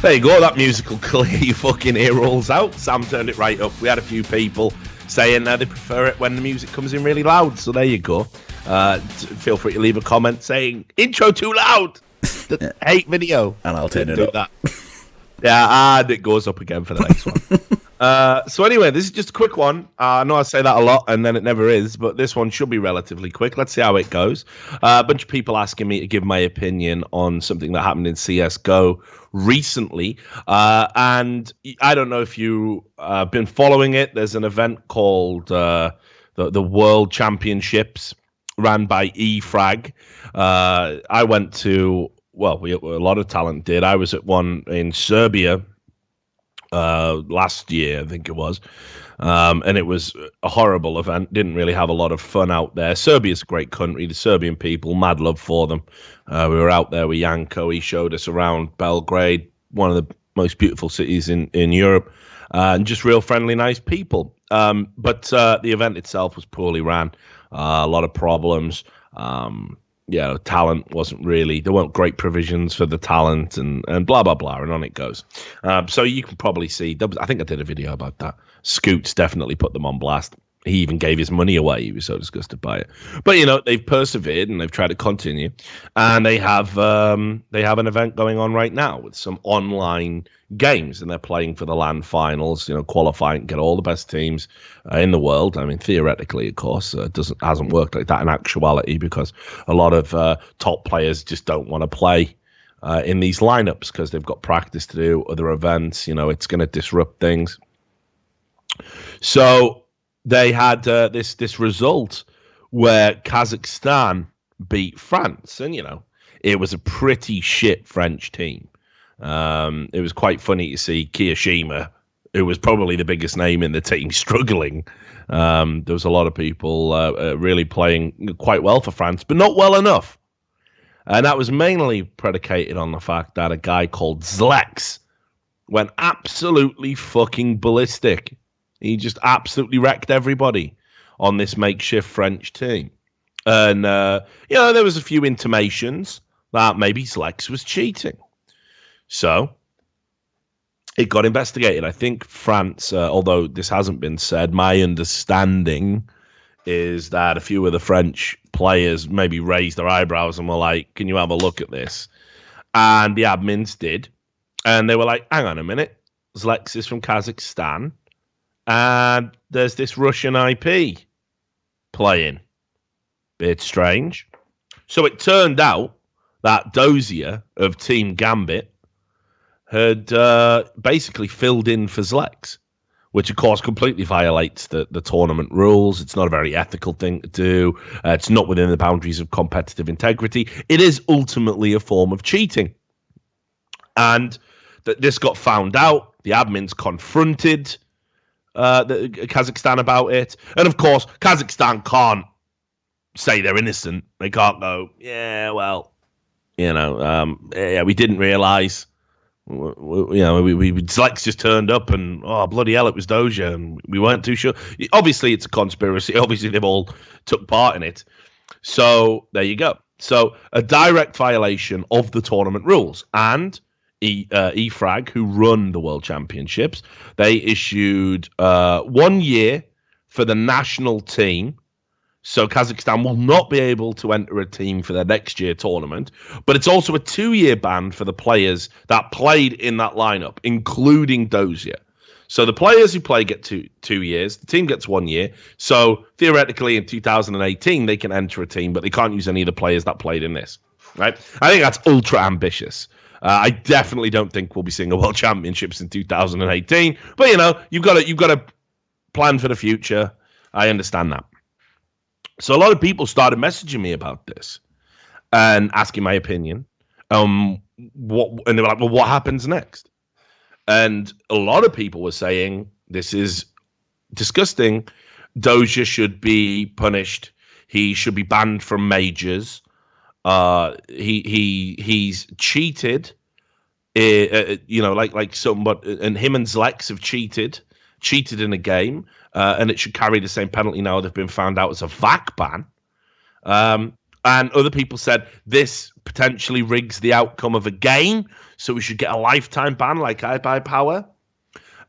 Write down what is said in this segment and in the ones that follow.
There you go, that musical clear your fucking ear rolls out. Sam turned it right up. We had a few people saying they prefer it when the music comes in really loud. So there you go. Feel free to leave a comment saying, intro too loud. Hate video. And I'll turn it up. That. Yeah, and it goes up again for the next one. So anyway, this is just a quick one. I know I say that a lot and then it never is, but this one should be relatively quick. Let's see how it goes. A bunch of people asking me to give my opinion on something that happened in CSGO recently. And I don't know if you've been following it. There's an event called the World Championships ran by eFrag. I went to, well, a lot of talent did. I was at one in Serbia last year, I think it was. And it was a horrible event. Didn't really have a lot of fun out there. Serbia's a great country. The Serbian people, mad love for them. We were out there with Janko. He showed us around Belgrade, one of the most beautiful cities in Europe, and just real friendly, nice people. But the event itself was poorly ran. A lot of problems. Talent wasn't really, there weren't great provisions for the talent and blah, blah, blah, and on it goes. So you can probably see, I think I did a video about that. Scoots definitely put them on blast. He even gave his money away. He was so disgusted by it. But, they've persevered and they've tried to continue. And they have an event going on right now with some online games. And they're playing for the LAN finals, qualifying, get all the best teams in the world. I mean, theoretically, of course, hasn't worked like that in actuality because a lot of top players just don't want to play in these lineups because they've got practice to do, other events. It's going to disrupt things. So they had this result where Kazakhstan beat France, and it was a pretty shit French team. It was quite funny to see Kiyashima, who was probably the biggest name in the team, struggling. There was a lot of people really playing quite well for France, but not well enough. And that was mainly predicated on the fact that a guy called Zlex went absolutely fucking ballistic. He just absolutely wrecked everybody on this makeshift French team. And, there was a few intimations that maybe Zlex was cheating. So it got investigated. I think France, although this hasn't been said, my understanding is that a few of the French players maybe raised their eyebrows and were like, can you have a look at this? And the admins did. And they were like, hang on a minute. Zlex is from Kazakhstan. And there's this Russian IP playing. Bit strange. So it turned out that Dosia of Team Gambit had basically filled in for Zlex, which, of course, completely violates the tournament rules. It's not a very ethical thing to do. It's not within the boundaries of competitive integrity. It is ultimately a form of cheating. And this got found out. The admins confronted Kazakhstan about it, and of course Kazakhstan can't say they're innocent. They can't go, we didn't realize, Zlex just turned up and bloody hell, it was Doja and we weren't too sure. Obviously it's a conspiracy. Obviously they've all took part in it. So there you go. So a direct violation of the tournament rules. And eFrag, who run the World Championships, they issued 1 year for the national team. So Kazakhstan will not be able to enter a team for their next year tournament. But it's also a 2-year ban for the players that played in that lineup, including Dosia. So the players who play get 2 years. The team gets 1 year. So theoretically in 2018, they can enter a team, but they can't use any of the players that played in this. Right? I think that's ultra ambitious. I definitely don't think we'll be seeing a World Championships in 2018. But you've got to plan for the future. I understand that. So a lot of people started messaging me about this and asking my opinion. And they were like, "Well, what happens next?" And a lot of people were saying this is disgusting. Doja should be punished. He should be banned from majors. He's cheated, like somebody, and him and Zlex have cheated in a game, and it should carry the same penalty now they've been found out as a VAC ban. And other people said this potentially rigs the outcome of a game, so we should get a lifetime ban like iBuyPower.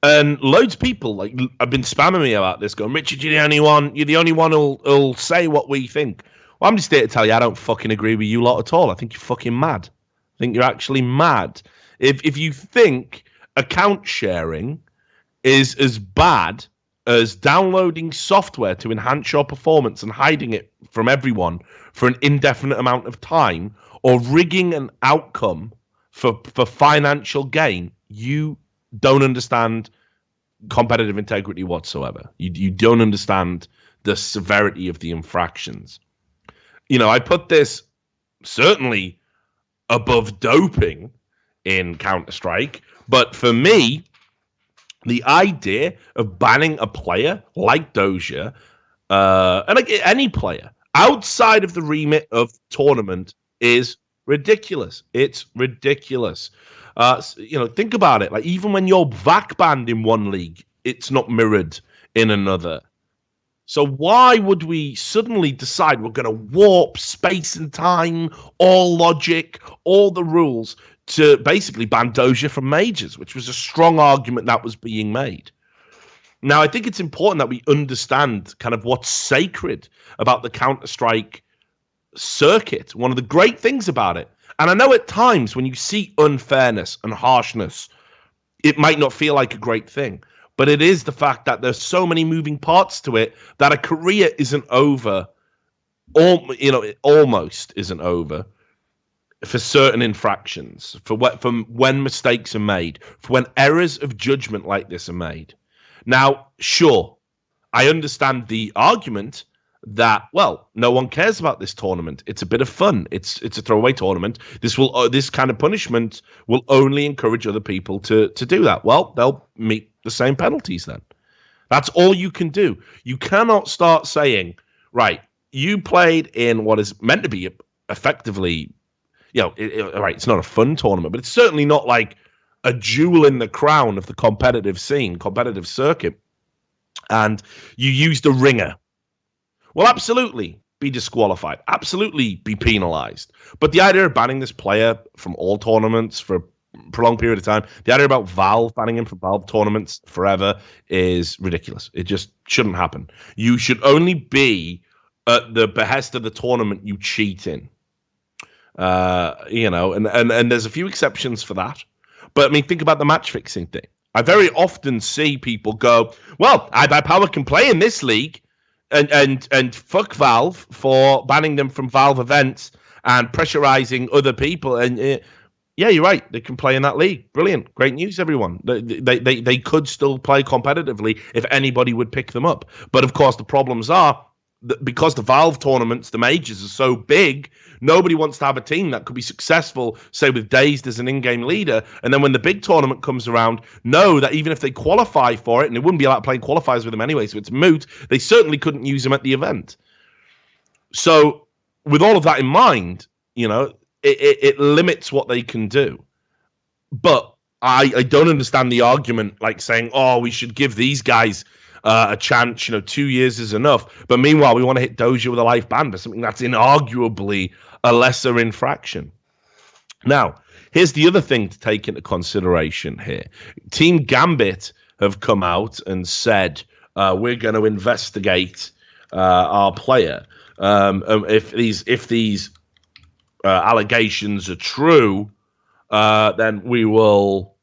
And loads of people have been spamming me about this, going, Richard, you're the only one who'll say what we think. Well, I'm just here to tell you I don't fucking agree with you lot at all. I think you're fucking mad. I think you're actually mad. If you think account sharing is as bad as downloading software to enhance your performance and hiding it from everyone for an indefinite amount of time, or rigging an outcome for financial gain, you don't understand competitive integrity whatsoever. You don't understand the severity of the infractions. I put this certainly above doping in Counter-Strike, but for me, the idea of banning a player like Dosia, and like any player, outside of the remit of tournament is ridiculous. It's ridiculous. Think about it. Like, even when you're VAC banned in one league, it's not mirrored in another. So why would we suddenly decide we're going to warp space and time, all logic, all the rules, to basically ban Dosia from majors, which was a strong argument that was being made? Now, I think it's important that we understand kind of what's sacred about the Counter-Strike circuit. One of the great things about it, and I know at times when you see unfairness and harshness, it might not feel like a great thing, but it is the fact that there's so many moving parts to it that a career isn't over, or it almost isn't over for certain infractions, for when mistakes are made, for when errors of judgment like this are made. Now, sure, I understand the argument that, well, no one cares about this tournament. It's a bit of fun. It's a throwaway tournament. This kind of punishment will only encourage other people to do that. Well, they'll meet the same penalties then. That's all you can do. You cannot start saying, right, you played in what is meant to be effectively, right, it's not a fun tournament, but it's certainly not like a jewel in the crown of the competitive circuit, and you used a ringer. Well, absolutely be disqualified, absolutely be penalized. But the idea of banning this player from all tournaments for a prolonged period of time, the idea about Valve banning him from Valve tournaments forever is ridiculous. It just shouldn't happen. You should only be at the behest of the tournament you cheat in. And there's a few exceptions for that. But I mean, think about the match fixing thing. I very often see people go, well, iBuyPower can play in this league, and fuck Valve for banning them from Valve events and pressurizing other people. And yeah, you're right. They can play in that league. Brilliant. Great news, everyone. They could still play competitively if anybody would pick them up. But of course, the problems are that because the Valve tournaments, the majors, are so big, nobody wants to have a team that could be successful, say, with Dazed as an in-game leader. And then when the big tournament comes around, know that even if they qualify for it, and they wouldn't be allowed playing qualifiers with them anyway, so it's moot, they certainly couldn't use them at the event. So with all of that in mind, it limits what they can do. But I don't understand the argument like saying, oh, we should give these guys a chance, 2 years is enough. But meanwhile, we want to hit Dosia with a life ban for something that's inarguably a lesser infraction. Now, here's the other thing to take into consideration here. Team Gambit have come out and said, we're going to investigate our player. If these allegations are true, then we will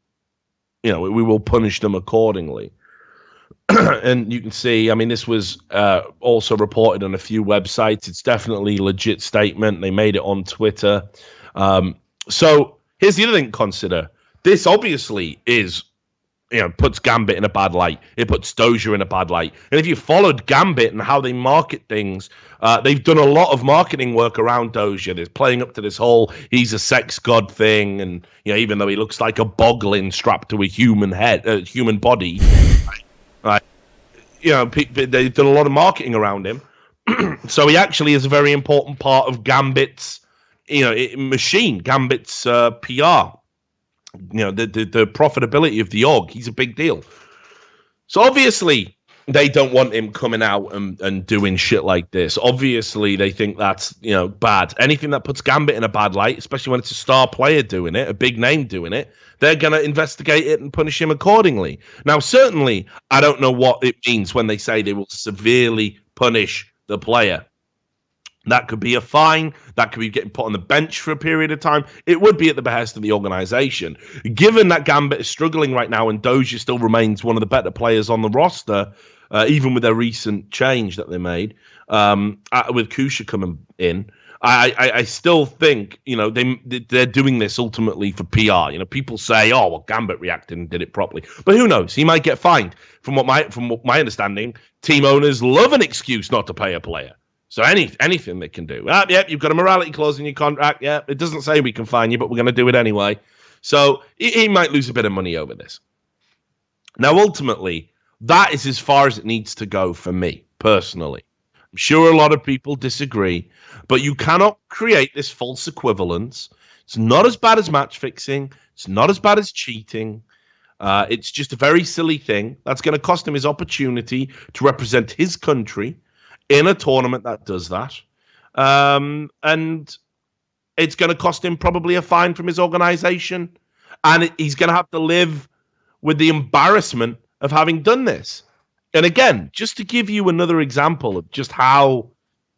punish them accordingly. And you can see, I mean, this was also reported on a few websites. It's definitely a legit statement. They made it on Twitter. So here's the other thing to consider. This obviously is, puts Gambit in a bad light. It puts Dosia in a bad light. And if you followed Gambit and how they market things, they've done a lot of marketing work around Dosia. They're playing up to this whole he's a sex god thing. And, even though he looks like a boglin strapped to a human body, they've done a lot of marketing around him. So he actually is a very important part of Gambit's, machine, Gambit's PR. The profitability of the org. He's a big deal. So obviously, they don't want him coming out and doing shit like this. Obviously, they think that's, bad. Anything that puts Gambit in a bad light, especially when it's a star player doing it, a big name doing it, they're going to investigate it and punish him accordingly. Now, certainly, I don't know what it means when they say they will severely punish the player. That could be a fine. That could be getting put on the bench for a period of time. It would be at the behest of the organization. Given that Gambit is struggling right now and Dosia still remains one of the better players on the roster, even with their recent change that they made, with Kusha coming in, I still think, they're doing this ultimately for PR. People say, oh, well, Gambit reacted and did it properly. But who knows? He might get fined. From what my understanding, team owners love an excuse not to pay a player. So anything they can do. Yep, you've got a morality clause in your contract. Yeah, it doesn't say we can fine you, but we're going to do it anyway. So he might lose a bit of money over this. Now, ultimately, that is as far as it needs to go for me, personally. I'm sure a lot of people disagree, but you cannot create this false equivalence. It's not as bad as match fixing. It's not as bad as cheating. It's just a very silly thing that's going to cost him his opportunity to represent his country in a tournament that does that. And it's going to cost him probably a fine from his organization. And he's going to have to live with the embarrassment of having done this. And again, just to give you another example of just how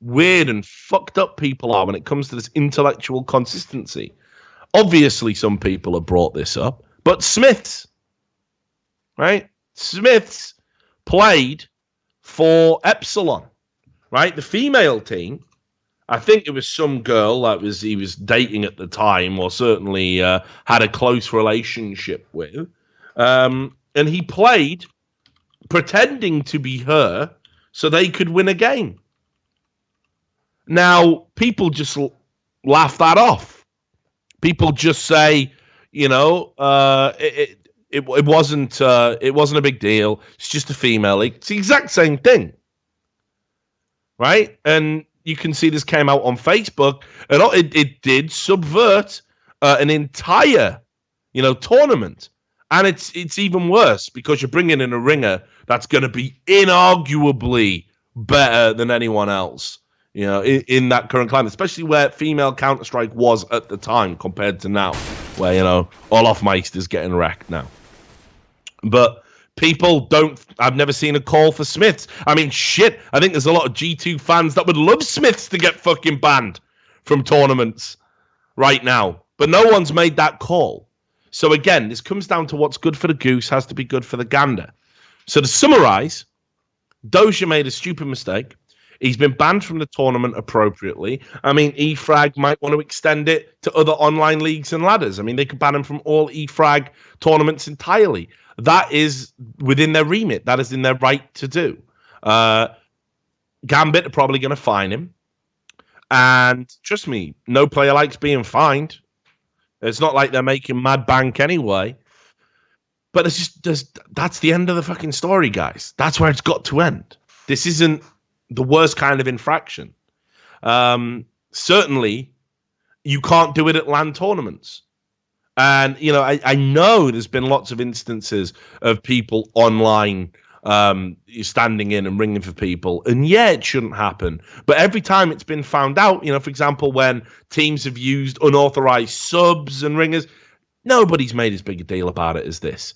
weird and fucked up people are when it comes to this intellectual consistency. Obviously, some people have brought this up, but Smiths, right? Smiths played for Epsilon. Right, the female team, I think it was some girl that he was dating at the time, or certainly had a close relationship with, and he played pretending to be her so they could win a game. Now, people just laugh that off. People just say, it wasn't a big deal. It's just a female league. It's the exact same thing. Right? And you can see this came out on Facebook, and it did subvert an entire, tournament. And it's even worse because you're bringing in a ringer that's going to be inarguably better than anyone else, in that current climate, especially where female Counter-Strike was at the time compared to now, where, Olaf Meister's getting wrecked now. But I've never seen a call for Smiths. I mean, shit, I think there's a lot of G2 fans that would love Smiths to get fucking banned from tournaments right now. But no one's made that call. So again, this comes down to what's good for the goose has to be good for the gander. So to summarize, Dosia made a stupid mistake. He's been banned from the tournament appropriately. I mean, eFrag might want to extend it to other online leagues and ladders. I mean, they could ban him from all eFrag tournaments entirely. That is within their remit. That is in their right to do. Gambit are probably going to fine him. And trust me, no player likes being fined. It's not like they're making mad bank anyway. But that's the end of the fucking story, guys. That's where it's got to end. This isn't the worst kind of infraction. Certainly, you can't do it at LAN tournaments. And, I know there's been lots of instances of people online standing in and ringing for people. And yeah, it shouldn't happen. But every time it's been found out, for example, when teams have used unauthorized subs and ringers, nobody's made as big a deal about it as this.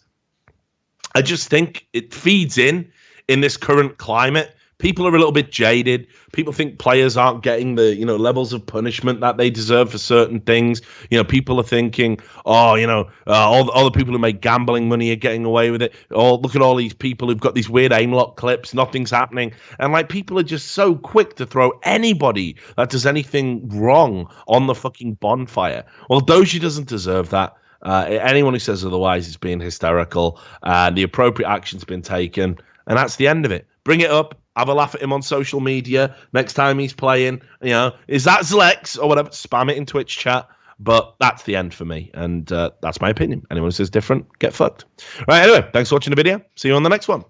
I just think it feeds in this current climate. People are a little bit jaded. People think players aren't getting the, levels of punishment that they deserve for certain things. People are thinking, all the people who make gambling money are getting away with it. Oh, look at all these people who've got these weird aim lock clips. Nothing's happening. And people are just so quick to throw anybody that does anything wrong on the fucking bonfire. Well, Dosia doesn't deserve that. Anyone who says otherwise is being hysterical. The appropriate action's been taken. And that's the end of it. Bring it up. Have a laugh at him on social media next time he's playing. Is that Zlex or whatever? Spam it in Twitch chat. But that's the end for me. And that's my opinion. Anyone who says different, get fucked. Right, anyway, thanks for watching the video. See you on the next one.